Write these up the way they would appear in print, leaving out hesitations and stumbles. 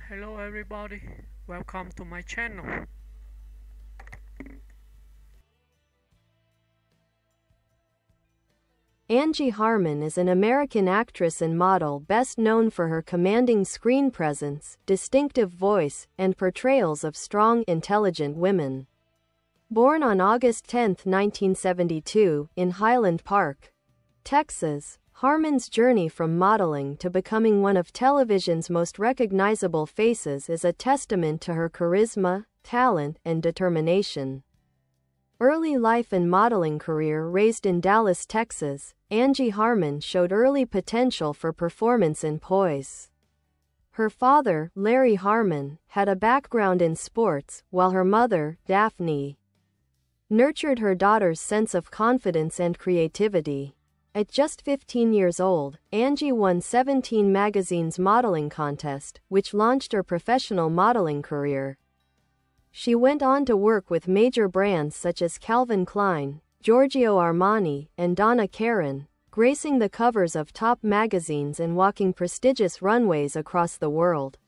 Hello everybody, welcome to my channel. Angie Harmon is an American actress and model best known for her commanding screen presence, distinctive voice, and portrayals of strong, intelligent women. Born on August 10, 1972, in Highland Park, Texas, Harmon's journey from modeling to becoming one of television's most recognizable faces is a testament to her charisma, talent, and determination. Early life and modeling career. Raised in Dallas, Texas, Angie Harmon showed early potential for performance and poise. Her father, Larry Harmon, had a background in sports, while her mother, Daphne, nurtured her daughter's sense of confidence and creativity. At just 15 years old, Angie won 17 Magazine's modeling contest, which launched her professional modeling career. She went on to work with major brands such as Calvin Klein, Giorgio Armani, and Donna Karan, gracing the covers of top magazines and walking prestigious runways across the world.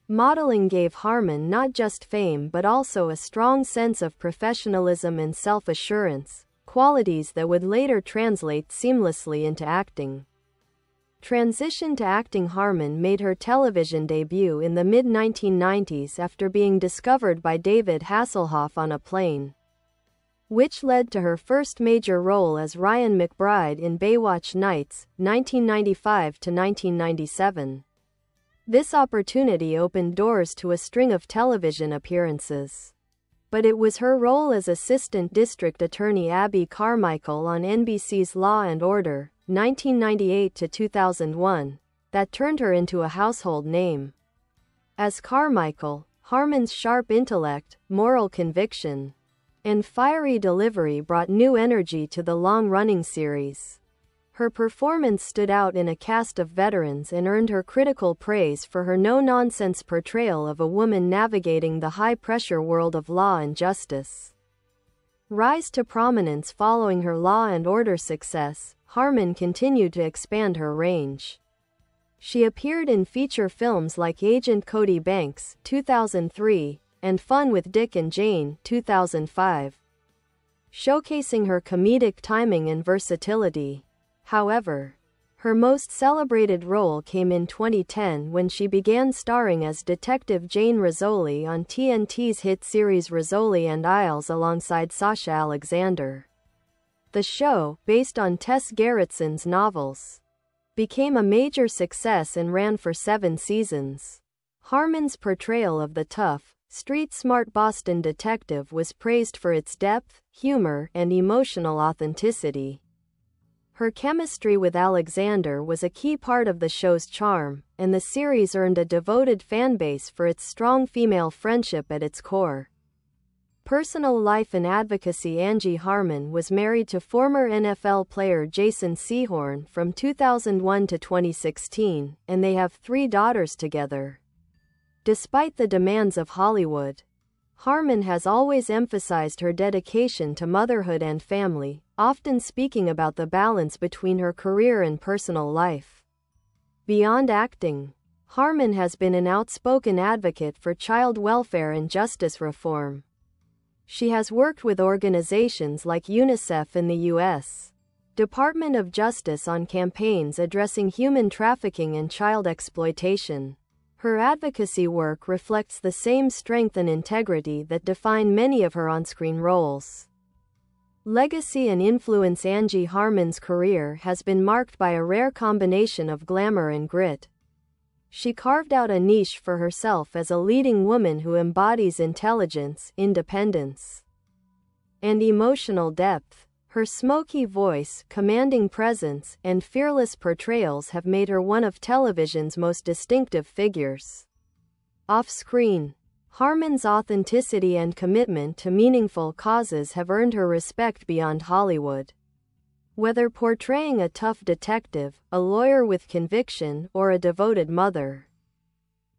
Modeling gave Harmon not just fame but also a strong sense of professionalism and self-assurance, qualities that would later translate seamlessly into acting. Transition to acting. Harmon made her television debut in the mid-1990s after being discovered by David Hasselhoff on a plane, which led to her first major role as Ryan McBride in Baywatch Nights, 1995 to 1997. This opportunity opened doors to a string of television appearances. But it was her role as Assistant District Attorney Abby Carmichael on NBC's Law and Order, 1998 to 2001, that turned her into a household name. As Carmichael, Harmon's sharp intellect, moral conviction, and fiery delivery brought new energy to the long-running series. Her performance stood out in a cast of veterans and earned her critical praise for her no-nonsense portrayal of a woman navigating the high-pressure world of law and justice. Rise to prominence. Following her Law and Order success, Harmon continued to expand her range. She appeared in feature films like Agent Cody Banks, 2003, and Fun with Dick and Jane, 2005, showcasing her comedic timing and versatility. However, her most celebrated role came in 2010 when she began starring as Detective Jane Rizzoli on TNT's hit series Rizzoli and Isles alongside Sasha Alexander. The show, based on Tess Gerritsen's novels, became a major success and ran for 7 seasons. Harmon's portrayal of the tough, street-smart Boston detective was praised for its depth, humor, and emotional authenticity. Her chemistry with Alexander was a key part of the show's charm, and the series earned a devoted fanbase for its strong female friendship at its core. Personal life and advocacy. Angie Harmon was married to former NFL player Jason Sehorn from 2001 to 2016, and they have 3 daughters together. Despite the demands of Hollywood, Harmon has always emphasized her dedication to motherhood and family, often speaking about the balance between her career and personal life. Beyond acting, Harmon has been an outspoken advocate for child welfare and justice reform. She has worked with organizations like UNICEF in the U.S. Department of Justice on campaigns addressing human trafficking and child exploitation. Her advocacy work reflects the same strength and integrity that define many of her on-screen roles. Legacy and influence. Angie Harmon's career has been marked by a rare combination of glamour and grit. She carved out a niche for herself as a leading woman who embodies intelligence, independence, and emotional depth. Her smoky voice, commanding presence, and fearless portrayals have made her one of television's most distinctive figures. Off-screen, Harmon's authenticity and commitment to meaningful causes have earned her respect beyond Hollywood. Whether portraying a tough detective, a lawyer with conviction, or a devoted mother,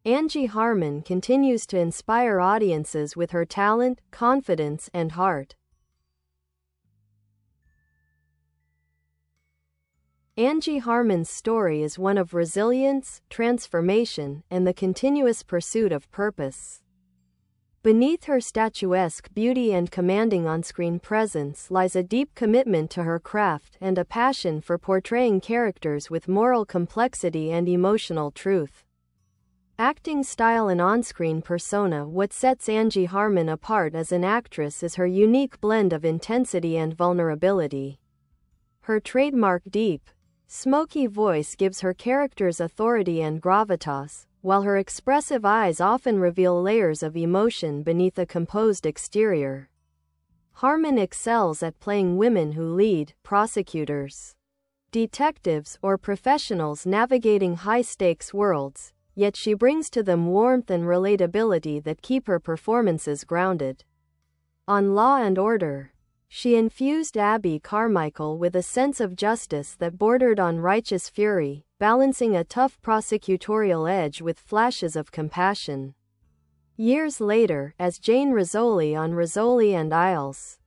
Angie Harmon continues to inspire audiences with her talent, confidence, and heart. Angie Harmon's story is one of resilience, transformation, and the continuous pursuit of purpose. Beneath her statuesque beauty and commanding on-screen presence lies a deep commitment to her craft and a passion for portraying characters with moral complexity and emotional truth. Acting style and on-screen persona. What sets Angie Harmon apart as an actress is her unique blend of intensity and vulnerability. Her trademark deep, smoky voice gives her characters authority and gravitas, while her expressive eyes often reveal layers of emotion beneath a composed exterior. Harmon excels at playing women who lead, prosecutors, detectives, or professionals navigating high-stakes worlds, yet she brings to them warmth and relatability that keep her performances grounded. On Law and Order, she infused Abby Carmichael with a sense of justice that bordered on righteous fury, balancing a tough prosecutorial edge with flashes of compassion. Years later, as Jane Rizzoli on Rizzoli and Isles,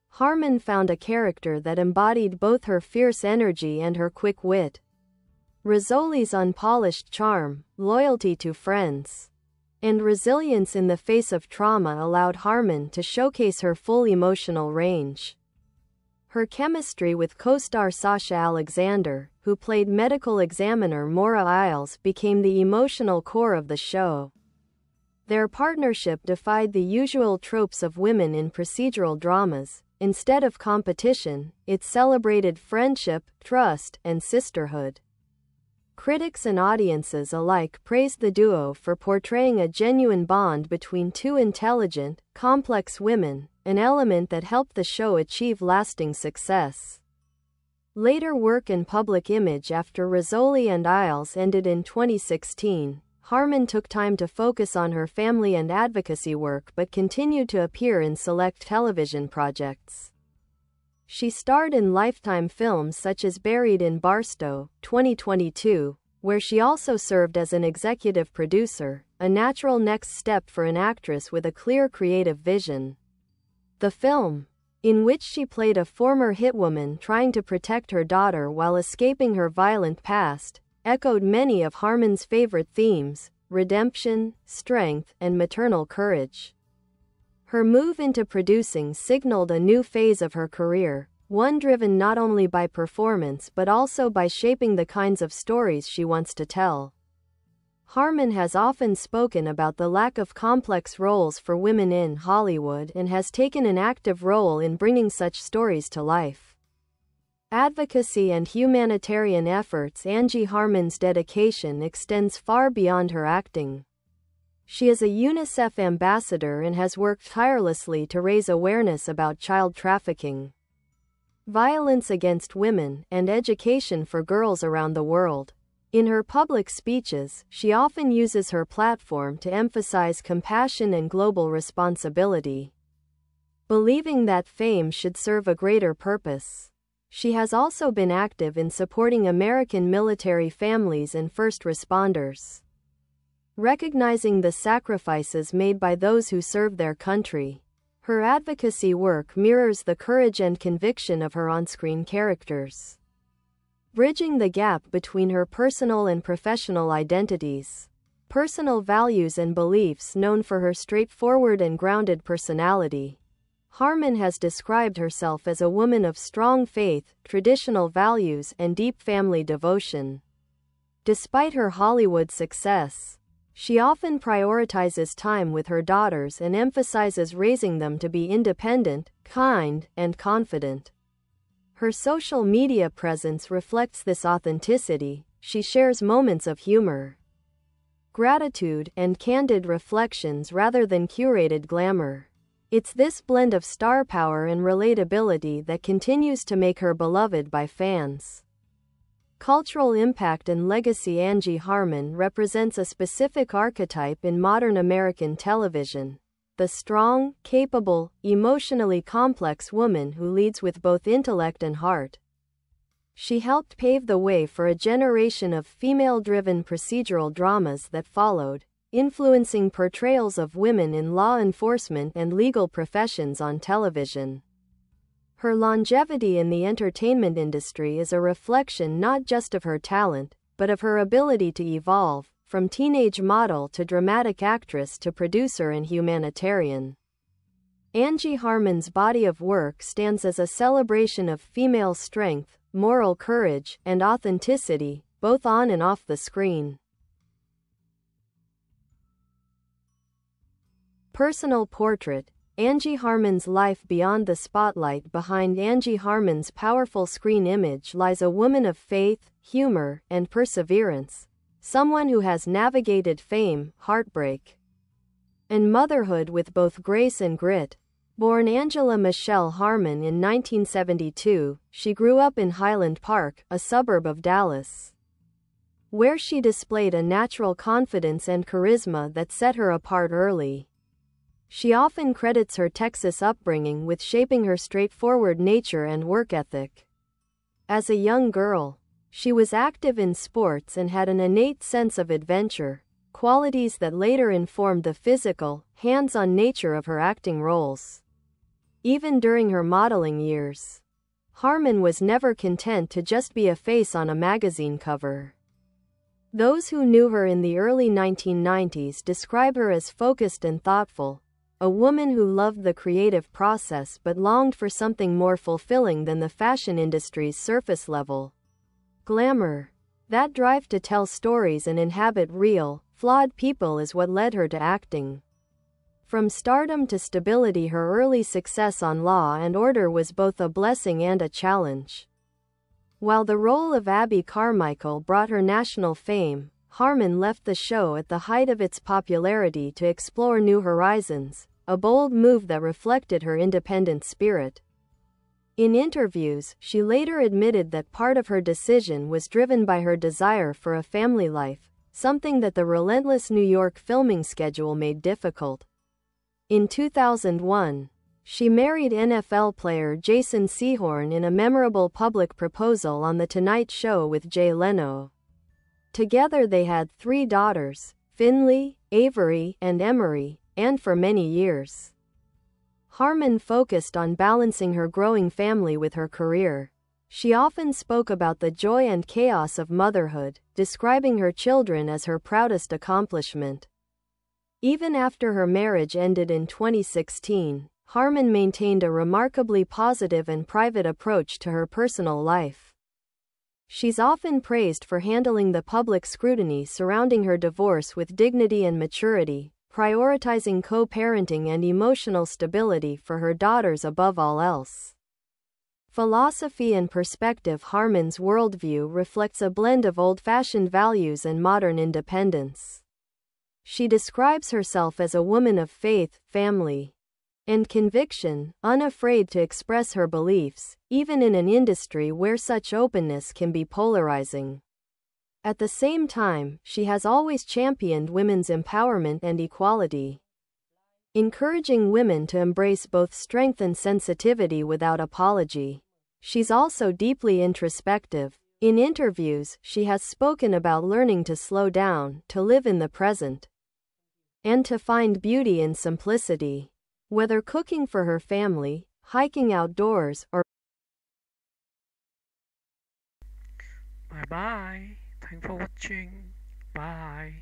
Harmon found a character that embodied both her fierce energy and her quick wit. Rizzoli's unpolished charm, loyalty to friends, and resilience in the face of trauma allowed Harmon to showcase her full emotional range. Her chemistry with co-star Sasha Alexander, who played medical examiner Maura Isles, became the emotional core of the show. Their partnership defied the usual tropes of women in procedural dramas. Instead of competition, it celebrated friendship, trust, and sisterhood. Critics and audiences alike praised the duo for portraying a genuine bond between two intelligent, complex women, an element that helped the show achieve lasting success. Later work and public image. After Rizzoli and Isles ended in 2016, Harmon took time to focus on her family and advocacy work but continued to appear in select television projects. She starred in Lifetime films such as Buried in Barstow, 2022, where she also served as an executive producer, a natural next step for an actress with a clear creative vision. The film, in which she played a former hitwoman trying to protect her daughter while escaping her violent past, echoed many of Harmon's favorite themes: redemption, strength, and maternal courage. Her move into producing signaled a new phase of her career, one driven not only by performance but also by shaping the kinds of stories she wants to tell. Harmon has often spoken about the lack of complex roles for women in Hollywood and has taken an active role in bringing such stories to life. Advocacy and humanitarian efforts. Angie Harmon's dedication extends far beyond her acting. She is a UNICEF ambassador and has worked tirelessly to raise awareness about child trafficking, violence against women, and education for girls around the world. In her public speeches, she often uses her platform to emphasize compassion and global responsibility, believing that fame should serve a greater purpose. She has also been active in supporting American military families and first responders, recognizing the sacrifices made by those who serve their country. Her advocacy work mirrors the courage and conviction of her on-screen characters, bridging the gap between her personal and professional identities, personal values and beliefs. Known for her straightforward and grounded personality, Harmon has described herself as a woman of strong faith, traditional values, and deep family devotion. Despite her Hollywood success, she often prioritizes time with her daughters and emphasizes raising them to be independent, kind, and confident. Her social media presence reflects this authenticity. She shares moments of humor, gratitude, and candid reflections rather than curated glamour. It's this blend of star power and relatability that continues to make her beloved by fans. Cultural impact and legacy. Angie Harmon represents a specific archetype in modern American television: the strong, capable, emotionally complex woman who leads with both intellect and heart. She helped pave the way for a generation of female-driven procedural dramas that followed, influencing portrayals of women in law enforcement and legal professions on television. Her longevity in the entertainment industry is a reflection not just of her talent, but of her ability to evolve, from teenage model to dramatic actress to producer and humanitarian. Angie Harmon's body of work stands as a celebration of female strength, moral courage, and authenticity, both on and off the screen. Personal portrait: Angie Harmon's life beyond the spotlight. Behind Angie Harmon's powerful screen image lies a woman of faith, humor, and perseverance. Someone who has navigated fame, heartbreak, and motherhood with both grace and grit. Born Angela Michelle Harmon in 1972, she grew up in Highland Park, a suburb of Dallas, where she displayed a natural confidence and charisma that set her apart early. She often credits her Texas upbringing with shaping her straightforward nature and work ethic. As a young girl, she was active in sports and had an innate sense of adventure, qualities that later informed the physical, hands-on nature of her acting roles. Even during her modeling years, Harmon was never content to just be a face on a magazine cover. Those who knew her in the early 1990s describe her as focused and thoughtful, a woman who loved the creative process but longed for something more fulfilling than the fashion industry's surface-level glamour. That drive to tell stories and inhabit real, flawed people is what led her to acting. From stardom to stability, her early success on Law and Order was both a blessing and a challenge. While the role of Abby Carmichael brought her national fame, Harmon left the show at the height of its popularity to explore new horizons, a bold move that reflected her independent spirit. In interviews, she later admitted that part of her decision was driven by her desire for a family life, something that the relentless New York filming schedule made difficult. In 2001, she married NFL player Jason Sehorn in a memorable public proposal on The Tonight Show with Jay Leno. Together they had 3 daughters, Finley, Avery, and Emery, and for many years, Harmon focused on balancing her growing family with her career. She often spoke about the joy and chaos of motherhood, describing her children as her proudest accomplishment. Even after her marriage ended in 2016, Harmon maintained a remarkably positive and private approach to her personal life. She's often praised for handling the public scrutiny surrounding her divorce with dignity and maturity, prioritizing co-parenting and emotional stability for her daughters above all else. Philosophy and perspective: Harmon's worldview reflects a blend of old-fashioned values and modern independence. She describes herself as a woman of faith, family, and conviction, unafraid to express her beliefs, even in an industry where such openness can be polarizing. At the same time, she has always championed women's empowerment and equality, encouraging women to embrace both strength and sensitivity without apology. She's also deeply introspective. In interviews, she has spoken about learning to slow down, to live in the present, and to find beauty in simplicity. Whether cooking for her family, hiking outdoors, or Bye bye. Thanks for watching. Bye.